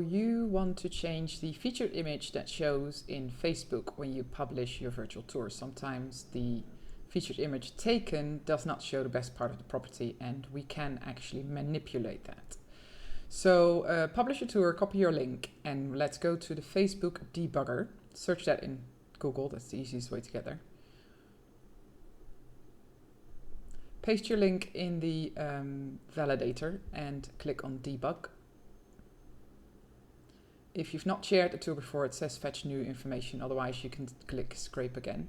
you want to change the featured image that shows in Facebook when you publish your virtual tour. Sometimes the featured image taken does not show the best part of the property, and we can actually manipulate that. So publish your tour, copy your link, and let's go to the Facebook debugger. Search that in Google, that's the easiest way to get there. Paste your link in the validator and click on debug. If you've not shared the tour before, it says fetch new information. Otherwise, you can click scrape again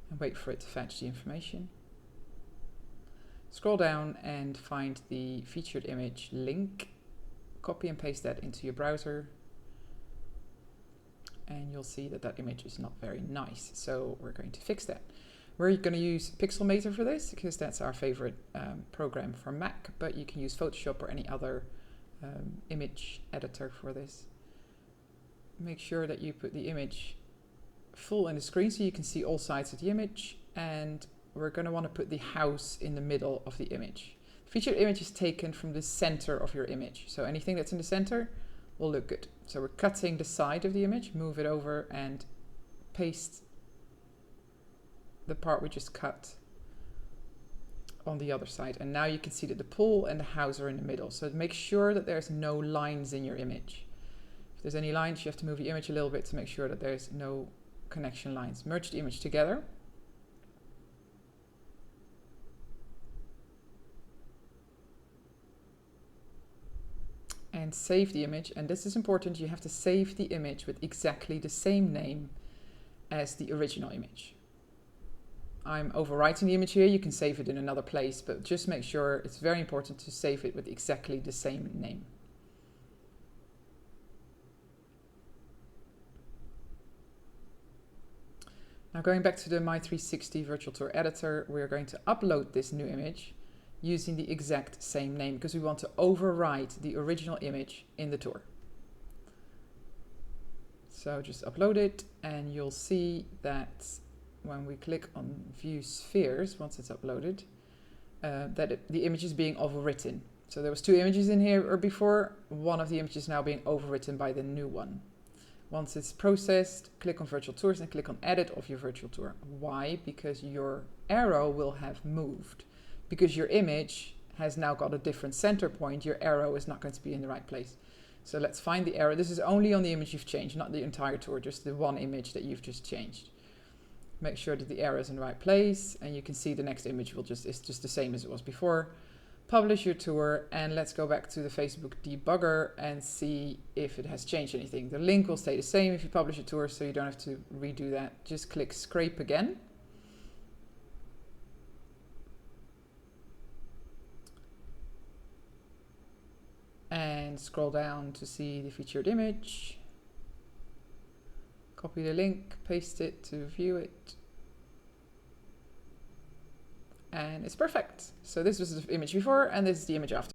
and wait for it to fetch the information. Scroll down and find the featured image link. Copy and paste that into your browser. And you'll see that that image is not very nice. So we're going to fix that. We're going to use Pixelmator for this because that's our favorite program for Mac, but you can use Photoshop or any other image editor for this. Make sure that you put the image full in the screen so you can see all sides of the image, and we're going to want to put the house in the middle of the image. The featured image is taken from the center of your image, so anything that's in the center will look good. So we're cutting the side of the image, move it over and paste the part we just cut on the other side, and now you can see that the pool and the house are in the middle. So make sure that there's no lines in your image. If there's any lines, you have to move the image a little bit to make sure that there's no connection lines. Merge the image together. And save the image, and this is important, you have to save the image with exactly the same name as the original image. I'm overwriting the image here, you can save it in another place, but just make sure, it's very important to save it with exactly the same name. Now going back to the My360 Virtual Tour Editor, we're going to upload this new image using the exact same name because we want to overwrite the original image in the tour. So just upload it, and you'll see that when we click on View Spheres, once it's uploaded, the image is being overwritten. So there was two images in here or before, one of the images now being overwritten by the new one. Once it's processed, click on Virtual Tours and click on Edit of your virtual tour. Why? Because your arrow will have moved. Because your image has now got a different center point, your arrow is not going to be in the right place. So let's find the arrow. This is only on the image you've changed, not the entire tour, just the one image that you've just changed. Make sure that the arrow is in the right place, and you can see the next image is just the same as it was before. Publish your tour, and let's go back to the Facebook debugger and see if it has changed anything. The link will stay the same if you publish a tour, so you don't have to redo that. Just click scrape again. And scroll down to see the featured image. Copy the link, paste it to view it. And it's perfect. So this was the image before, and this is the image after.